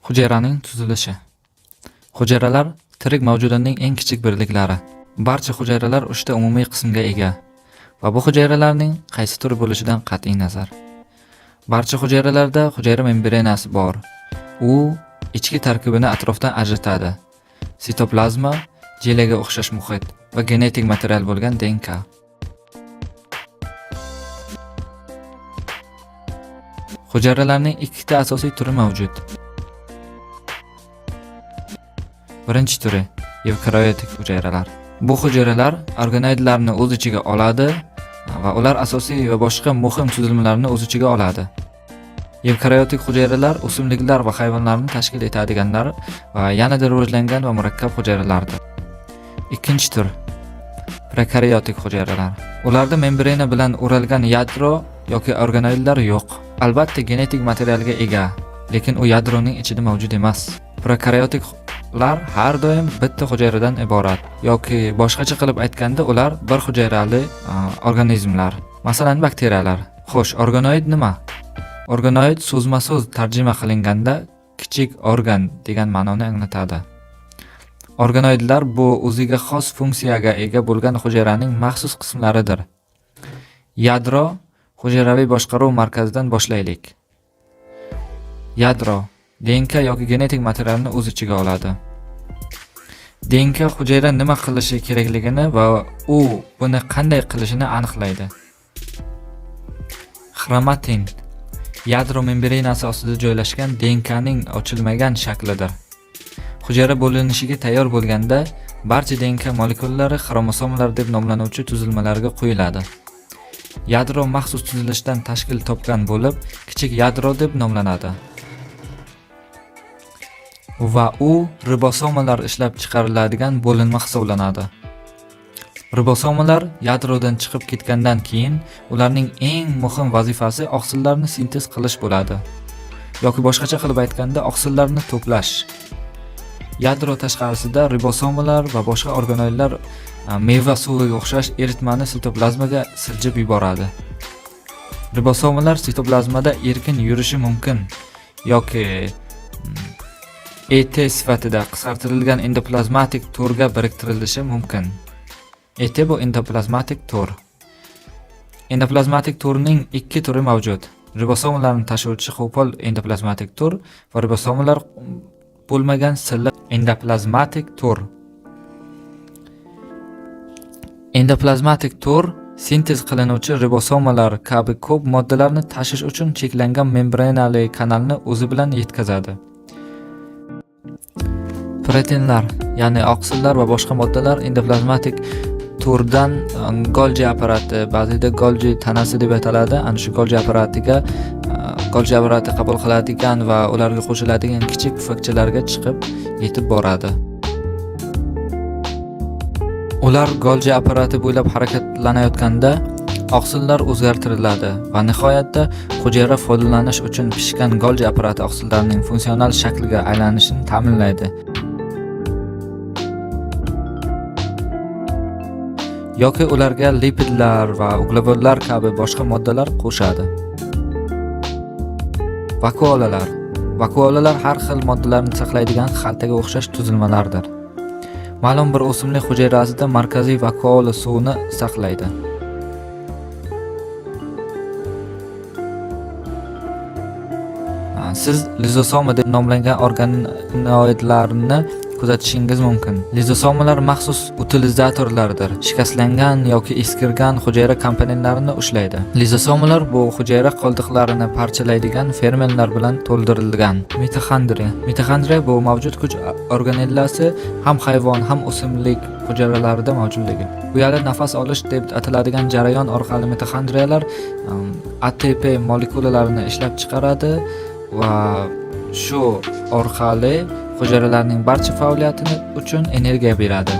Hujayraning tuzilishi. Hujayralar tirik mavjudotning eng kichik birliklari. Barcha hujayralar 3 ta umumiy qismga ega va bu hujayralarning qaysi turi bo'lishidan qat'iy nazar. Barcha hujayralarda hujayra membranasi bor. U ichki tarkibini atrofdan ajratadi. Sitoplazma, jelaga o'xshash muhit va genetik material bo'lgan DNK. Hujayralarning 2 ta asosiy turi mavjud. Birinchi turi evkariotik hujayralar. Bu hujayralar organoidlarni o'z ichiga oladi va ular asosiy va boshqa muhim tuzilmalarni o'z ichiga oladi. Evkariotik hujayralar o'simliklar va hayvonlarni tashkil etadiganlar va yanada rivojlangan va murakkab hujayralardir. Ikkinchi tur prokaryotik hujayralar. Ularda membrana bilan o'ralgan yadro yoki organoidlar yo'q. Albatta genetik materialga ega, lekin u yadroning ichida mavjud emas. Prokaryotiklar har doim bitta hujayradan iborat yoki boshqacha qilib aytganda ular bir hujayrali organizmlar. Masalan, bakteriyalar. Xo'sh, organoid nima? Organoid so'zma-so'z tarjima qilinganda kichik organ degan ma'noni anglatadi. Organoidlar bu o'ziga xos funksiyaga ega bo'lgan hujayraning maxsus qismlaridir. Yadro hujayraviy boshqaruv markazidan boshlaylik. Yadro DNK yoki genetik materialni o'z ichiga oladi. DNK hujayra nima qilishi kerakligini va u buni qanday qilishini aniqlaydi. Xromatin yadro membranasi ostida joylashgan DNKning ochilmagan shaklidir. Hujayra bo'linishiga tayyor bo'lganda barcha DNK molekullari xromosomalar deb nomlanuvchi tuzilmalarga qo'yiladi. Yadro maxsus tuzilishdan tashkil topgan bo'lib, kichik yadro deb nomlanadi. Va u ribosomalar ishlab chiqariladigan bo'linma hisoblanadi. Ribosomalar yadrodan chiqib ketgandan keyin ularning eng muhim vazifasi oqsillarni sintez qilish bo'ladi. Yoki boshqacha qilib aytganda oqsillarni to'plash. Yadro tashqarisida ribosomalar va boshqa organoidlar meva suviga o'xshash eritmani sitoplazmaga siljib yuboradi. Ribosomalar sitoplazmada erkin yurishi mumkin yoki ET sifatida qisqartirilgan endoplazmatik to'rga biriktirilishi mumkin. ET bu endoplazmatik to'r. Endoplazmatik to'rning 2 turi mavjud. Ribosomalarni tashuvchi qo'pol endoplazmatik to'r va ribosomalar bo'lmagan silliq endoplazmatik to'r. Endoplazmatik to'r sintez qilinuvchi ribosomalar kabi ko'p moddalarni tashish uchun cheklangan membranali kanalni o'zi bilan yetkazadi. Proteinlar, ya'ni oqsillar va boshqa moddalar endoplazmatik to'rdan Golgi apparati, ba'zida Golgi tanasi deb ataladi. Ana shu Golgi apparatiga Golgi apparati qabul qiladigan va ularga qo'shiladigan kichik pufakchalarga chiqib yetib boradi. Ular Golgi apparati bo'ylab harakatlanayotganda oqsillar o'zgartiriladi va nihoyatda hujayra foydalanish uchun pishgan Golgi apparati oqsillarning funksional shakliga aylanishini ta'minlaydi. Yoki ularga lipidlar va uglevodlar kabi boshqa moddalar qo'shadi. Vakuolalar. Vakuolalar har xil moddalarni saqlaydigan xaltaga o'xshash tuzilmalardir. Ma'lum bir o'simlik hujayrasida markaziy vakuola suvni saqlaydi. Siz lizosoma deb nomlangan organoidlarni kuzatishingiz mumkin. Lizosomalar maxsus utilizatorlardir. Shikastlangan yoki eskirgan hujayra komponentlarini ushlaydi. Lizosomalar bu hujayra qoldiqlarini parchalaydigan fermentlar bilan to'ldirilgan. Mitoxondriya. Mitoxondriya bu mavjud kuch organellasi ham hayvon ham o'simlik hujayralarida mavjudligi. Uyali nafas olish deb ataladigan jarayon orqali mitoxondriyalar ATP molekulalarini ishlab chiqaradi va shu orqali hujayralarning barcha faoliyatini uchun energiya beradi.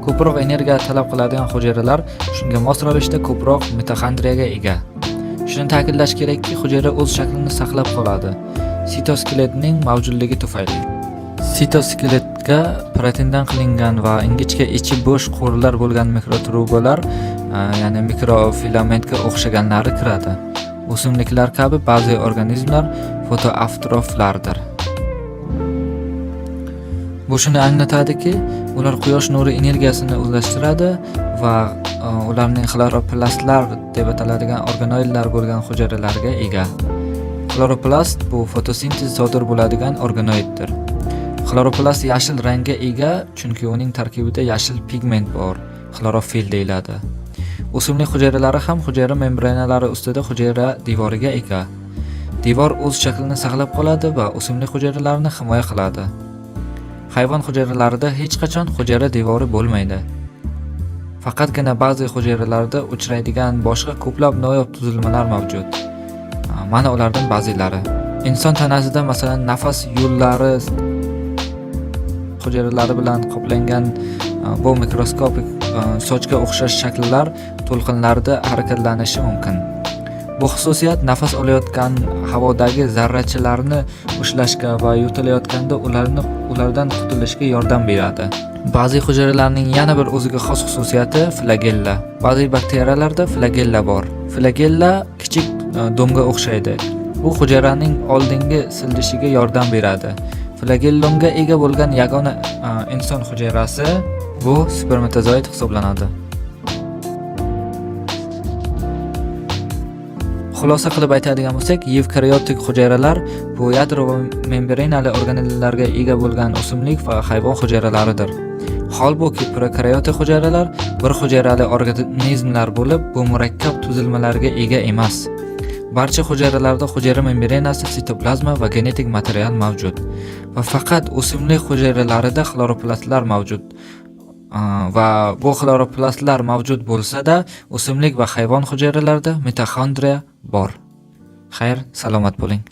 Ko'proq energiya talab qiladigan hujayralar shunga mos ravishda ko'proq mitoxondriyaga ega. Shuni ta'kidlash kerakki, hujayra o'z shaklini saqlab qoladi. Sitoskeletning mavjudligi tufayli. Sitoskeletga proteindan qilingan va ingichka ichi bo'sh qo'rlar bo'lgan mikrotrubalar, ya'ni mikrofilamentga o'xshaganlari kiradi. O'simliklar kabi ba'zi organizmlar fotoavtroflardir. Bu shuni anglatadiki, ular quyosh nuri energiyasini o'zlashtiradi va ularning xloroplastlar deb ataladigan organoidlar bo'lgan hujayralarga ega. Xloroplast bu fotosintez sodir bo'ladigan organoiddir. Xloroplast yashil rangga ega, chunki uning tarkibida yashil pigment bor, xlorofil deyiladi. O'simlik hujayralari ham hujayra membranalari ustida hujayra devoriga ega. Devor o'z shaklini saqlab qoladi va o'simlik hujayralarini himoya qiladi. Hayvon hujayralarida hech qachon hujayra devori bo'lmaydi. Faqatgina ba'zi hujayralarda uchraydigan boshqa ko'plab noyob tuzilmalar mavjud. Mana ulardan ba'zilari. Inson tanasida masalan nafas yo'llari hujayralari bilan qoplangan bu mikroskopik sochga o'xshash shakllar to'lqinlarda harakatlanishi mumkin. Bu xususiyat nafas olayotgan havodagi zarrachalarni ushlashga va yo'talayotganda ulardan qutulishga yordam beradi. Ba'zi hujayralarning yana bir o'ziga xos xususiyati flagella. Ba'zi bakteriyalarda flagella bor. Flagella kichik domga o'xshaydi. Bu hujayraning oldingi siljishiga yordam beradi. Flagellumga ega bo'lgan yagona inson hujayrasi bu spermatozoid hisoblanadi. Xulosa qilib aytadigan bo'lsak, evkariotik hujayralar bu yadro va membranali organellarga ega bo'lgan o'simlik va hayvon hujayralaridir. Holbuki prokaryotik hujayralar bir hujayrali organizmlar bo'lib, bu murakkab tuzilmalarga ega emas. Barcha hujayralarda hujayra membranasi, sitoplazma va genetik material mavjud va faqat o'simlik hujayralarida xloroplastlar mavjud. Va bu xloroplastlar mavjud bo'lsa-da, o'simlik va hayvon hujayralarida mitoxondriya bor. Xayr, salomat bo'ling.